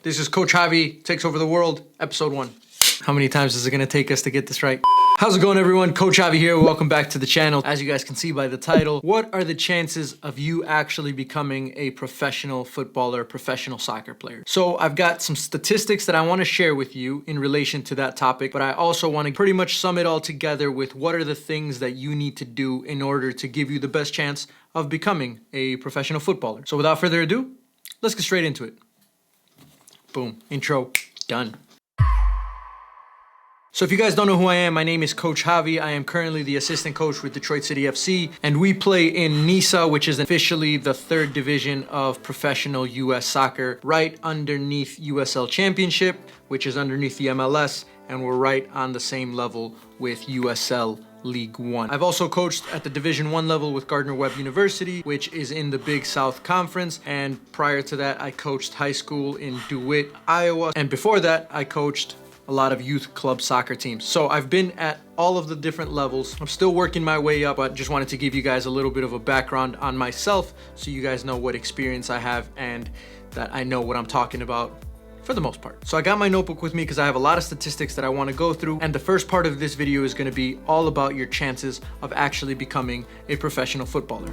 This is Coach Javi Takes Over the World, episode 1. How many times is it gonna take us to get this right? How's it going, everyone? Coach Javi here. Welcome back to the channel. As you guys can see by the title, what are the chances of you actually becoming a professional footballer, professional soccer player? So I've got some statistics that I want to share with you in relation to that topic, but I also want to pretty much sum it all together with what are the things that you need to do in order to give you the best chance of becoming a professional footballer. So without further ado, let's get straight into it. Boom, intro, done. So if you guys don't know who I am, my name is Coach Javi. I am currently the assistant coach with Detroit City FC, and we play in NISA, which is officially the third division of professional US soccer, right underneath USL Championship, which is underneath the MLS, and we're right on the same level with USL League One. I've also coached at the Division 1 level with Gardner-Webb University, which is in the Big South Conference, and prior to that, I coached high school in DeWitt, Iowa, and before that, I coached a lot of youth club soccer teams. So I've been at all of the different levels. I'm still working my way up, but just wanted to give you guys a little bit of a background on myself so you guys know what experience I have and that I know what I'm talking about for the most part. So I got my notebook with me because I have a lot of statistics that I want to go through, and the first part of this video is going to be all about your chances of actually becoming a professional footballer.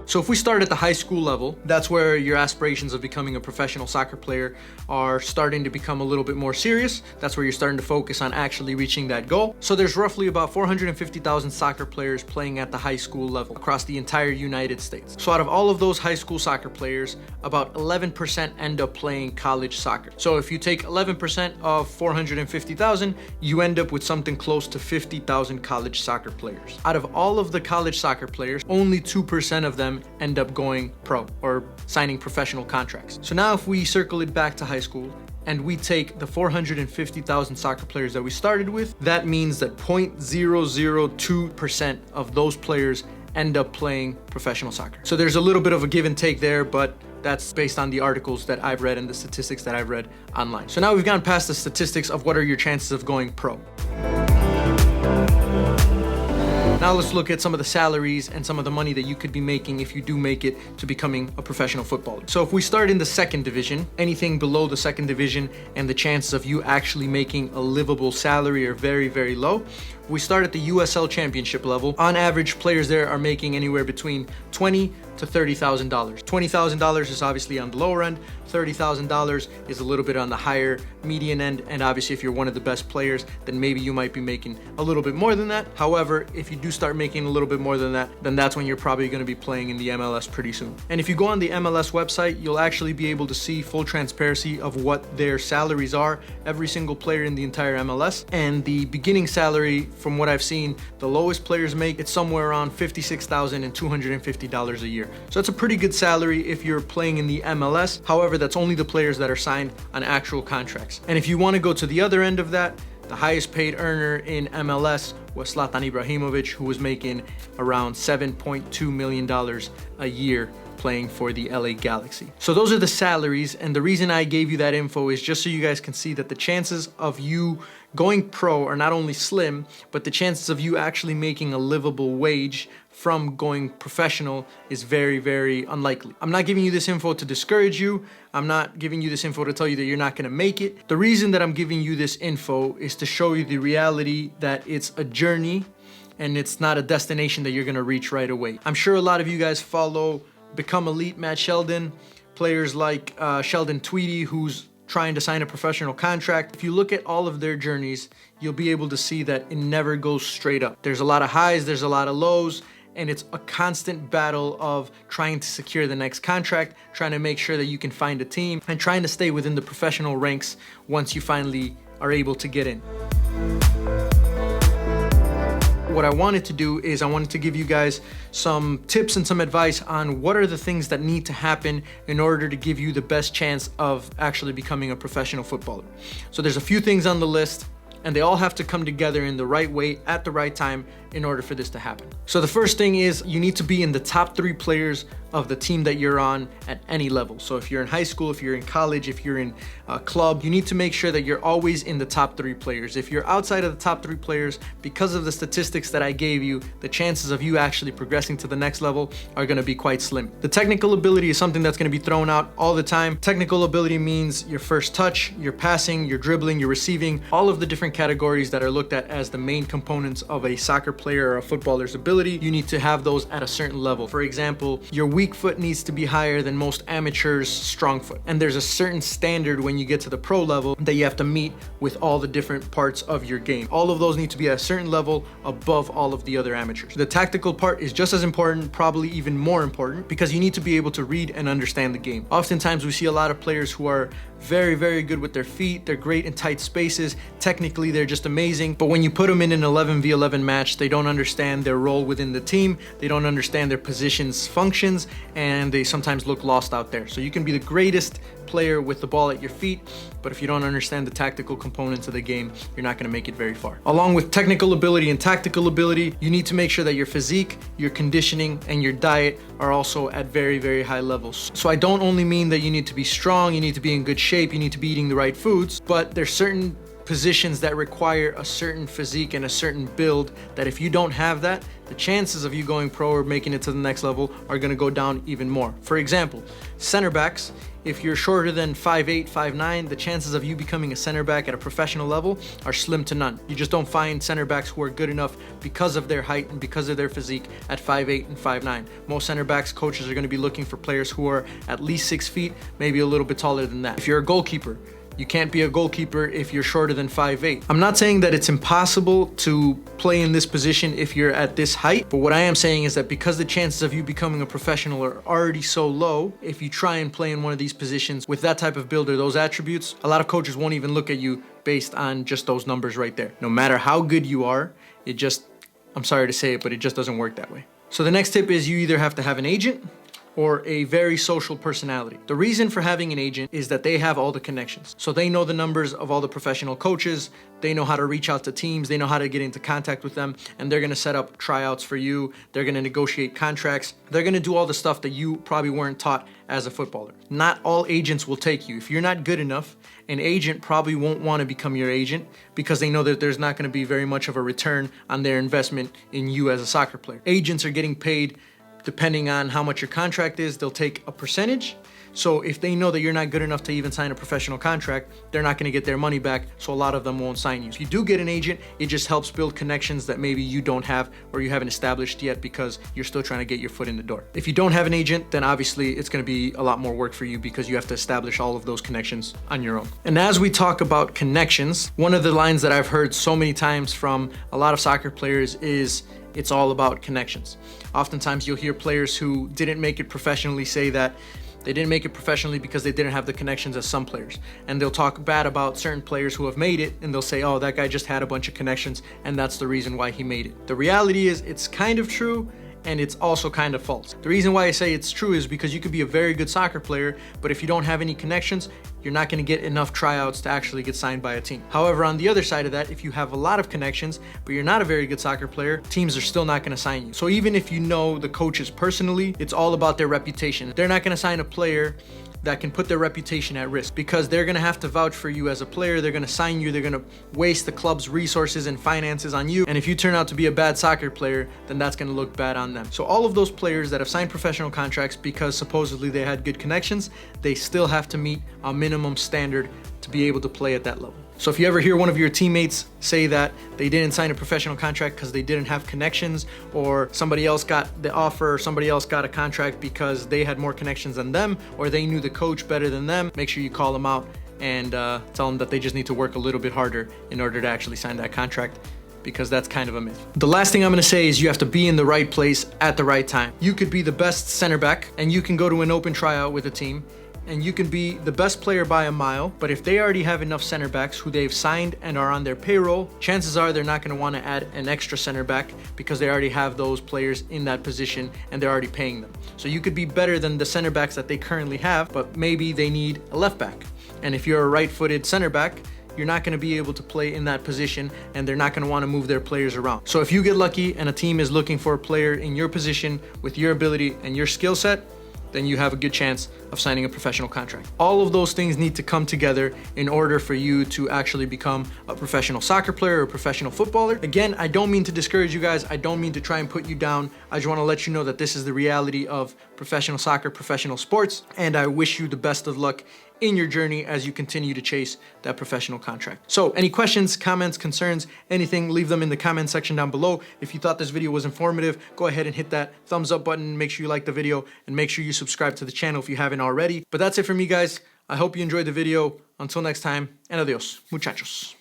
So if we start at the high school level, that's where your aspirations of becoming a professional soccer player are starting to become a little bit more serious. That's where you're starting to focus on actually reaching that goal. So there's roughly about 450,000 soccer players playing at the high school level across the entire United States. So out of all of those high school soccer players, about 11% end up playing college soccer. So if you take 11% of 450,000, you end up with something close to 50,000 college soccer players. Out of all of the college soccer players, only 2% of them end up going pro or signing professional contracts. So now if we circle it back to high school and we take the 450,000 soccer players that we started with, that means that 0.002% of those players end up playing professional soccer. So there's a little bit of a give and take there, but that's based on the articles that I've read and the statistics that I've read online. So now we've gone past the statistics of what are your chances of going pro. Now let's look at some of the salaries and some of the money that you could be making if you do make it to becoming a professional footballer. So if we start in the second division, anything below the second division and the chances of you actually making a livable salary are very, very low. We start at the USL Championship level. On average, players there are making anywhere between $20,000 to $30,000. $20,000 is obviously on the lower end. $30,000 is a little bit on the higher median end. And obviously, if you're one of the best players, then maybe you might be making a little bit more than that. However, if you do start making a little bit more than that, then that's when you're probably going to be playing in the MLS pretty soon. And if you go on the MLS website, you'll actually be able to see full transparency of what their salaries are, every single player in the entire MLS. And the beginning salary, from what I've seen, the lowest players make, it's somewhere around $56,250 a year. So that's a pretty good salary if you're playing in the MLS. However, that's only the players that are signed on actual contracts. And if you want to go to the other end of that, the highest paid earner in MLS was Zlatan Ibrahimovic, who was making around $7.2 million a year playing for the LA Galaxy. So those are the salaries, and the reason I gave you that info is just so you guys can see that the chances of you going pro are not only slim, but the chances of you actually making a livable wage from going professional is very, very unlikely. I'm not giving you this info to discourage you. I'm not giving you this info to tell you that you're not gonna make it. The reason that I'm giving you this info is to show you the reality that it's a journey and it's not a destination that you're gonna reach right away. I'm sure a lot of you guys follow Become Elite Matt Sheldon, players like Sheldon Tweedy, who's trying to sign a professional contract. If you look at all of their journeys, you'll be able to see that it never goes straight up. There's a lot of highs, there's a lot of lows, and it's a constant battle of trying to secure the next contract, trying to make sure that you can find a team, and trying to stay within the professional ranks once you finally are able to get in. What I wanted to do is I wanted to give you guys some tips and some advice on what are the things that need to happen in order to give you the best chance of actually becoming a professional footballer. So there's a few things on the list, and they all have to come together in the right way at the right time in order for this to happen. So the first thing is you need to be in the top 3 players of the team that you're on at any level. So if you're in high school, if you're in college, if you're in a club, you need to make sure that you're always in the top 3 players. If you're outside of the top 3 players, because of the statistics that I gave you, the chances of you actually progressing to the next level are going to be quite slim. The technical ability is something that's going to be thrown out all the time. Technical ability means your first touch, your passing, your dribbling, your receiving, all of the different categories that are looked at as the main components of a soccer player or a footballer's ability. You need to have those at a certain level. For example, your weak foot needs to be higher than most amateurs' strong foot. And there's a certain standard when you get to the pro level that you have to meet with all the different parts of your game. All of those need to be at a certain level above all of the other amateurs. The tactical part is just as important, probably even more important, because you need to be able to read and understand the game. Oftentimes we see a lot of players who are very, very good with their feet. They're great in tight spaces. Technically, they're just amazing. But when you put them in an 11v11 match, they don't understand their role within the team. They don't understand their position's functions, and they sometimes look lost out there. So you can be the greatest player with the ball at your feet, but if you don't understand the tactical components of the game, you're not going to make it very far. Along with technical ability and tactical ability, you need to make sure that your physique, your conditioning, and your diet are also at very, very high levels. So I don't only mean that you need to be strong, you need to be in good shape, you need to be eating the right foods, but there's certain positions that require a certain physique and a certain build that if you don't have that, the chances of you going pro or making it to the next level are going to go down even more. For example, center backs, if you're shorter than 5'8", 5'9", the chances of you becoming a center back at a professional level are slim to none. You just don't find center backs who are good enough because of their height and because of their physique at 5'8" and 5'9". Most center backs coaches are going to be looking for players who are at least 6 feet, maybe a little bit taller than that. If you're a goalkeeper, you can't be a goalkeeper if you're shorter than 5'8". I'm not saying that it's impossible to play in this position if you're at this height, but what I am saying is that because the chances of you becoming a professional are already so low, if you try and play in one of these positions with that type of build or those attributes, a lot of coaches won't even look at you based on just those numbers right there. No matter how good you are, I'm sorry to say it, but it just doesn't work that way. So the next tip is you either have to have an agent or a very social personality. The reason for having an agent is that they have all the connections. So they know the numbers of all the professional coaches, they know how to reach out to teams, they know how to get into contact with them, and they're gonna set up tryouts for you, they're gonna negotiate contracts, they're gonna do all the stuff that you probably weren't taught as a footballer. Not all agents will take you. If you're not good enough, an agent probably won't wanna become your agent because they know that there's not gonna be very much of a return on their investment in you as a soccer player. Agents are getting paid depending on how much your contract is. They'll take a percentage. So if they know that you're not good enough to even sign a professional contract, they're not going to get their money back, so a lot of them won't sign you. If you do get an agent, it just helps build connections that maybe you don't have or you haven't established yet because you're still trying to get your foot in the door. If you don't have an agent, then obviously it's going to be a lot more work for you because you have to establish all of those connections on your own. And as we talk about connections, one of the lines that I've heard so many times from a lot of soccer players is, it's all about connections. Oftentimes you'll hear players who didn't make it professionally say that they didn't make it professionally because they didn't have the connections as some players. And they'll talk bad about certain players who have made it, and they'll say, oh, that guy just had a bunch of connections, and that's the reason why he made it. The reality is, it's kind of true, and it's also kind of false. The reason why I say it's true is because you could be a very good soccer player, but if you don't have any connections, you're not gonna get enough tryouts to actually get signed by a team. However, on the other side of that, if you have a lot of connections, but you're not a very good soccer player, teams are still not gonna sign you. So even if you know the coaches personally, it's all about their reputation. They're not gonna sign a player that can put their reputation at risk because they're gonna have to vouch for you as a player, they're gonna sign you, they're gonna waste the club's resources and finances on you, and if you turn out to be a bad soccer player, then that's gonna look bad on them. So all of those players that have signed professional contracts because supposedly they had good connections, they still have to meet a minimum standard to be able to play at that level. So if you ever hear one of your teammates say that they didn't sign a professional contract because they didn't have connections, or somebody else got the offer, or somebody else got a contract because they had more connections than them, or they knew the coach better than them, make sure you call them out and tell them that they just need to work a little bit harder in order to actually sign that contract, because that's kind of a myth. The last thing I'm gonna say is you have to be in the right place at the right time. You could be the best center back and you can go to an open tryout with a team, and you can be the best player by a mile, but if they already have enough center backs who they've signed and are on their payroll, chances are they're not going to want to add an extra center back because they already have those players in that position and they're already paying them. So you could be better than the center backs that they currently have, but maybe they need a left back. And if you're a right-footed center back, you're not going to be able to play in that position, and they're not going to want to move their players around. So if you get lucky and a team is looking for a player in your position with your ability and your skill set, then you have a good chance of signing a professional contract. All of those things need to come together in order for you to actually become a professional soccer player or a professional footballer. Again, I don't mean to discourage you guys. I don't mean to try and put you down. I just want to let you know that this is the reality of professional soccer, professional sports, and I wish you the best of luck in your journey as you continue to chase that professional contract. So any questions, comments, concerns, anything, leave them in the comment section down below. If you thought this video was informative, go ahead and hit that thumbs up button. Make sure you like the video and make sure you subscribe to the channel if you haven't already. But that's it for me, guys. I hope you enjoyed the video. Until next time, and adios, muchachos.